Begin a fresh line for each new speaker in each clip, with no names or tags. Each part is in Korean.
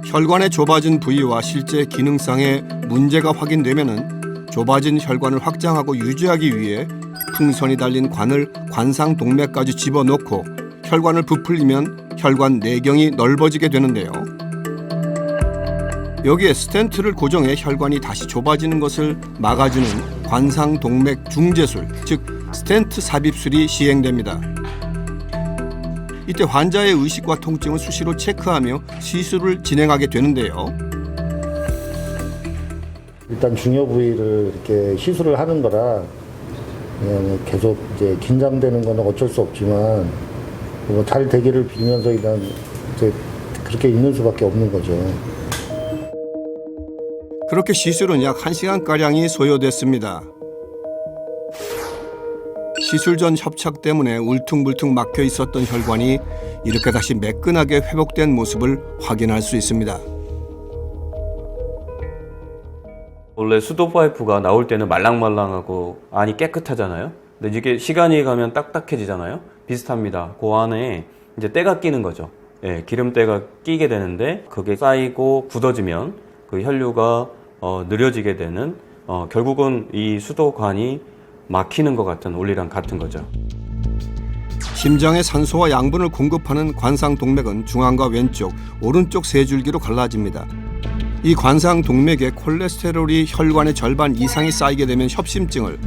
혈관의 좁아진 부위와 실제 기능상의 문제가 확인되면은 좁아진 혈관을 확장하고 유지하기 위해 풍선이 달린 관을 관상동맥까지 집어넣고 혈관을 부풀리면 혈관 내경이 넓어지게 되는데요. 여기에 스텐트를 고정해 혈관이 다시 좁아지는 것을 막아주는 관상동맥 중재술, 즉 스텐트 삽입술이 시행됩니다. 이때 환자의 의식과 통증을 수시로 체크하며 시술을 진행하게 되는데요.
일단 중요 부위를 이렇게 시술을 하는 거라 그냥 계속 이제 긴장되는 거는 어쩔 수 없지만 뭐 잘 되기를 빌면서 일단 이제 그렇게 있는 수밖에 없는 거죠.
그렇게 시술은 약 1시간가량이 소요됐습니다. 시술 전 협착 때문에 울퉁불퉁 막혀 있었던 혈관이 이렇게 다시 매끈하게 회복된 모습을 확인할 수 있습니다.
원래 수도 파이프가 나올 때는 말랑말랑하고 안이 깨끗하잖아요. 근데 이게 시간이 가면 딱딱해지잖아요. 비슷합니다. 그 안에 이제 때가 끼는 거죠. 예, 기름때가 끼게 되는데 그게 쌓이고 굳어지면 그 혈류가 느려지게 되는 결국은 이 수도관이 막히는 것 같은 원리랑 같은 거죠.
심장에 산소와 양분을 공급하는 관상동맥은 중앙과 왼쪽, 오른쪽 세 줄기로 갈라집니다. 이 관상동맥에 콜레스테롤이 혈관의 절반 이상이 쌓이게 되면 협심증을,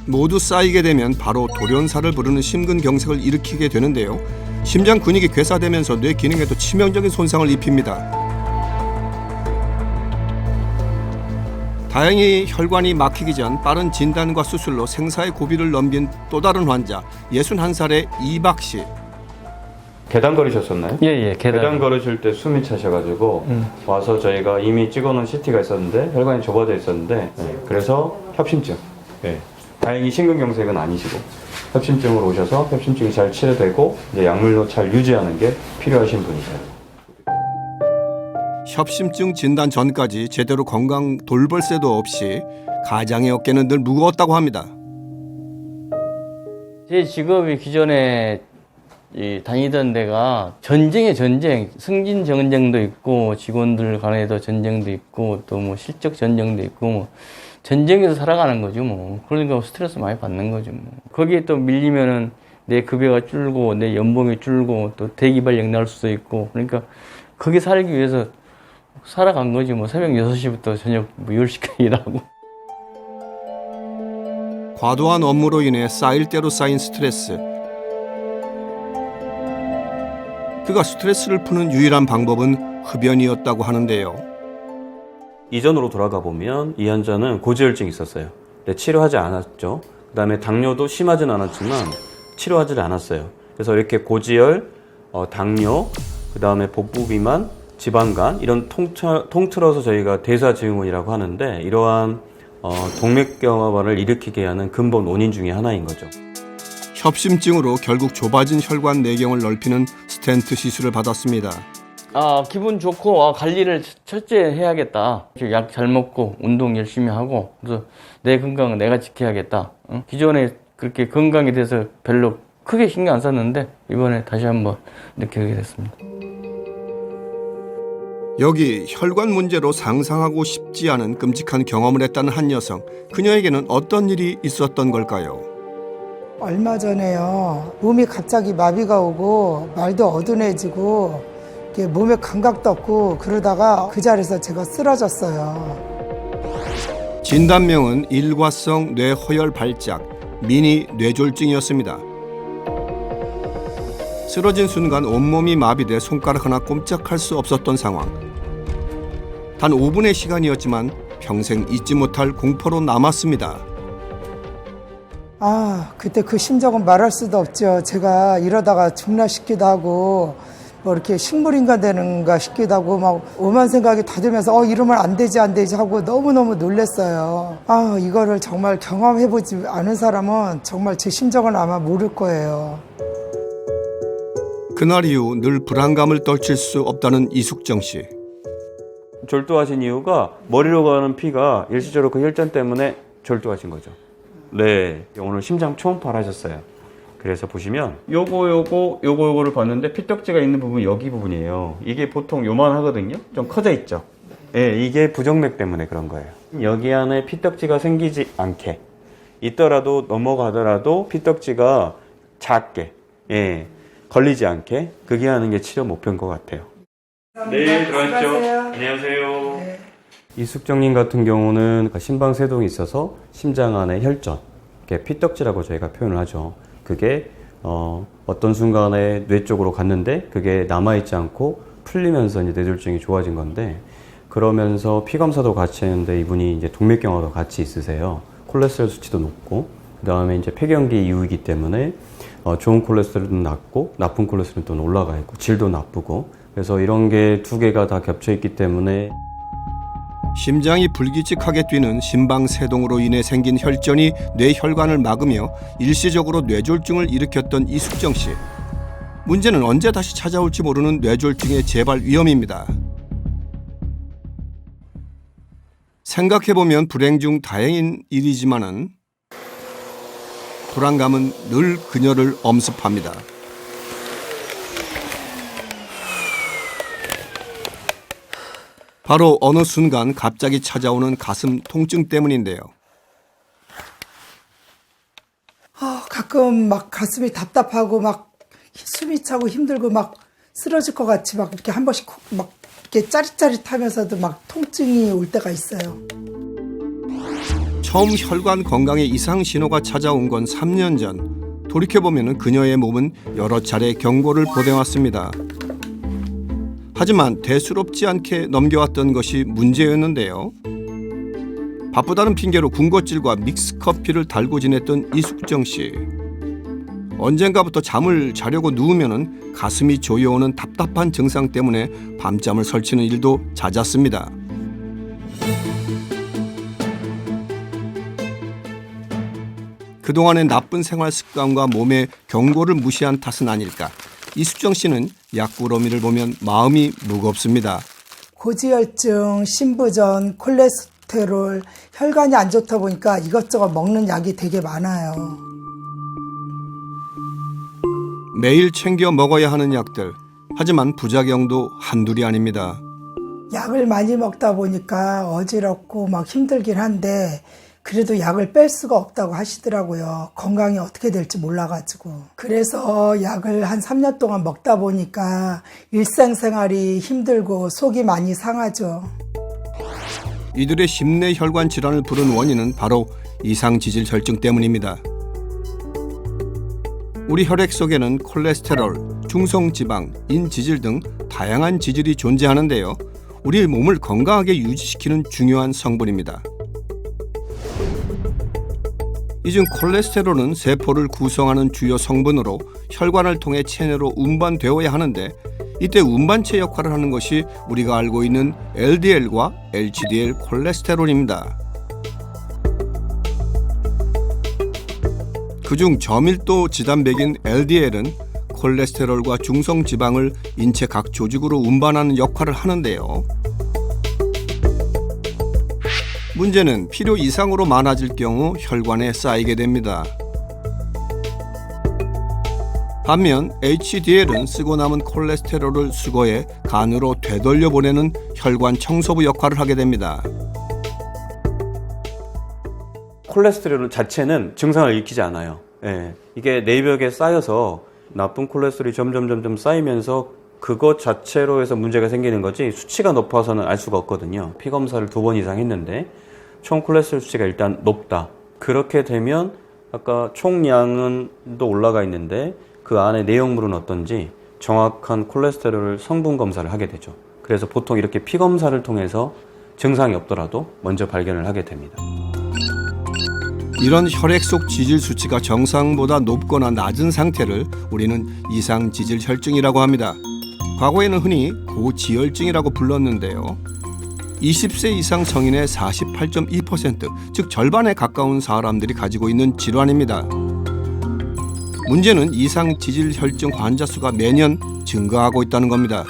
모두 쌓이게 되면 바로 돌연사를 부르는 심근경색을 일으키게 되는데요. 심장 근육이 괴사되면서 뇌 기능에도 치명적인 손상을 입힙니다. 다행히 혈관이 막히기 전 빠른 진단과 수술로 생사의 고비를 넘긴 또 다른 환자, 61살의 이박 씨.
계단 걸으셨었나요?
예,
계단 걸으실 때 숨이 차셔가지고 와서 저희가 이미 찍어놓은 CT가 있었는데 혈관이 좁아져 있었는데 그래서 협심증. 다행히 심근경색은 아니시고 협심증으로 오셔서 협심증이 잘 치료되고 이제 약물로 잘 유지하는 게 필요하신 분이세요.
협심증 진단 전까지 제대로 건강 돌볼 새도 없이 가장의 어깨는 늘 무거웠다고 합니다.
제 직업이 기존에 다니던 데가 전쟁의 전쟁, 승진 전쟁도 있고 직원들 간에도 전쟁도 있고 또 뭐 실적 전쟁도 있고 뭐 전쟁에서 살아가는 거죠 뭐. 그러니까 스트레스 많이 받는 거죠 뭐. 거기에 또 밀리면은 내 급여가 줄고 내 연봉이 줄고 또 대기발령 날 수도 있고 그러니까 거기 살기 위해서 살아간 거지 뭐. 새벽 6시부터 저녁 10시까지 일하고.
과도한 업무로 인해 쌓일 대로 쌓인 스트레스. 그가 스트레스를 푸는 유일한 방법은 흡연이었다고 하는데요.
이전으로 돌아가 보면 이 환자는 고지혈증이 있었어요. 근데 치료하지 않았죠. 그 다음에 당뇨도 심하진 않았지만 치료하지 않았어요. 그래서 이렇게 고지혈, 당뇨, 그 다음에 복부비만, 지방간 이런 통틀어서 저희가 대사증후군이라고 하는데 이러한 동맥경화반을 일으키게 하는 근본 원인 중에 하나인 거죠.
협심증으로 결국 좁아진 혈관 내경을 넓히는 스텐트 시술을 받았습니다.
기분 좋고 관리를 철저히 해야겠다. 약 잘 먹고 운동 열심히 하고 그래서 내 건강은 내가 지켜야겠다. 기존에 그렇게 건강에 대해서 별로 크게 신경 안 썼는데 이번에 다시 한번 느끼게 됐습니다.
여기 혈관 문제로 상상하고 싶지 않은 끔찍한 경험을 했다는 한 여성. 그녀에게는 어떤 일이 있었던 걸까요?
얼마 전에요. 몸이 갑자기 마비가 오고 말도 어두워지고 몸에 감각도 없고 그러다가 그 자리에서 제가 쓰러졌어요.
진단명은 일과성 뇌허혈 발작, 미니 뇌졸중이었습니다. 쓰러진 순간 온몸이 마비돼 손가락 하나 꼼짝할 수 없었던 상황. 단 5분의 시간이었지만 평생 잊지 못할 공포로 남았습니다.
그때 그 심정은 말할 수도 없죠. 제가 이러다가 죽나 싶기도 하고 뭐 이렇게 식물인간 되는가 싶기도 하고 막 오만 생각이 다 들면서 이러면 안 되지 하고 너무너무 놀랐어요. 이거를 정말 경험해보지 않은 사람은 정말 제 심정은 아마 모를 거예요.
그날 이후 늘 불안감을 떨칠 수 없다는 이숙정 씨.
절도하신 이유가 머리로 가는 피가 일시적으로 그 혈전 때문에 절도하신 거죠. 네, 오늘 심장 초음파를 하셨어요. 그래서 보시면 요거를 봤는데 피떡지가 있는 부분이 여기 부분이에요. 이게 보통 요만하거든요. 좀 커져 있죠. 예, 이게 부정맥 때문에 그런 거예요. 여기 안에 피떡지가 생기지 않게 있더라도 넘어가더라도 피떡지가 작게 걸리지 않게 그게 하는 게 치료 목표인 것 같아요. 네, 들어가시죠. 안녕하세요. 네. 이숙정님 같은 경우는 심방세동이 있어서 심장 안에 혈전, 피떡지라고 저희가 표현을 하죠. 그게 어떤 순간에 뇌 쪽으로 갔는데 그게 남아있지 않고 풀리면서 이제 뇌졸중이 좋아진 건데, 그러면서 피검사도 같이 했는데 이분이 이제 동맥경화도 같이 있으세요. 콜레스테롤 수치도 높고, 그 다음에 이제 폐경기 이후이기 때문에 좋은 콜레스테롤도 낮고 나쁜 콜레스테롤도 올라가 있고 질도 나쁘고, 그래서 이런 게 두 개가 다 겹쳐 있기 때문에
심장이 불규칙하게 뛰는 심방세동으로 인해 생긴 혈전이 뇌혈관을 막으며 일시적으로 뇌졸중을 일으켰던 이숙정 씨. 문제는 언제 다시 찾아올지 모르는 뇌졸중의 재발 위험입니다. 생각해보면 불행 중 다행인 일이지만은 불안감은 늘 그녀를 엄습합니다. 바로 어느 순간 갑자기 찾아오는 가슴 통증 때문인데요.
가끔 막 가슴이 답답하고 막 숨이 차고 힘들고 막 쓰러질 것 같이 막 이렇게 한 번씩 막 이렇게 짜릿짜릿하면서도 막 통증이 올 때가 있어요.
처음 혈관 건강에 이상 신호가 찾아온 건 3년 전. 돌이켜보면 그녀의 몸은 여러 차례 경고를 보내왔습니다. 하지만 대수롭지 않게 넘겨왔던 것이 문제였는데요. 바쁘다는 핑계로 군것질과 믹스커피를 달고 지냈던 이숙정 씨. 언젠가부터 잠을 자려고 누우면 가슴이 조여오는 답답한 증상 때문에 밤잠을 설치는 일도 잦았습니다. 그동안의 나쁜 생활 습관과 몸의 경고를 무시한 탓은 아닐까. 이숙정 씨는 약꾸러미를 보면 마음이 무겁습니다.
고지혈증, 심부전, 콜레스테롤, 혈관이 안 좋다 보니까 이것저것 먹는 약이 되게 많아요.
매일 챙겨 먹어야 하는 약들. 하지만 부작용도 한둘이 아닙니다.
약을 많이 먹다 보니까 어지럽고 막 힘들긴 한데 그래도 약을 뺄 수가 없다고 하시더라고요. 건강이 어떻게 될지 몰라가지고. 그래서 약을 한 3년 동안 먹다 보니까 일상생활이 힘들고 속이 많이 상하죠.
이들의 심내혈관 질환을 부른 원인은 바로 이상지질혈증 때문입니다. 우리 혈액 속에는 콜레스테롤, 중성지방, 인지질 등 다양한 지질이 존재하는데요. 우리 몸을 건강하게 유지시키는 중요한 성분입니다. 이 중 콜레스테롤은 세포를 구성하는 주요 성분으로 혈관을 통해 체내로 운반되어야 하는데, 이때 운반체 역할을 하는 것이 우리가 알고 있는 LDL과 HDL 콜레스테롤입니다. 그중 저밀도 지단백인 LDL은 콜레스테롤과 중성지방을 인체 각 조직으로 운반하는 역할을 하는데요. 문제는 필요 이상으로 많아질 경우 혈관에 쌓이게 됩니다. 반면 HDL은 쓰고 남은 콜레스테롤을 수거해 간으로 되돌려 보내는 혈관 청소부 역할을 하게 됩니다.
콜레스테롤 자체는 증상을 일으키지 않아요. 이게 뇌벽에 쌓여서 나쁜 콜레스테롤이 점점 쌓이면서 그것 자체로 해서 문제가 생기는 거지, 수치가 높아서는 알 수가 없거든요. 피검사를 2번 이상 했는데 총 콜레스테롤 수치가 일단 높다. 그렇게 되면 아까 총량은 또 올라가 있는데 그 안에 내용물은 어떤지 정확한 콜레스테롤 성분 검사를 하게 되죠. 그래서 보통 이렇게 피검사를 통해서 증상이 없더라도 먼저 발견을 하게 됩니다.
이런 혈액 속 지질 수치가 정상보다 높거나 낮은 상태를 우리는 이상지질혈증이라고 합니다. 과거에는 흔히 고지혈증이라고 불렀는데요. 20세 이상 성인의 48.2%, 즉 절반에 가까운 사람들이 가지고 있는 질환입니다. 문제는 이상지질혈증 환자 수가 매년 증가하고 있다는 겁니다.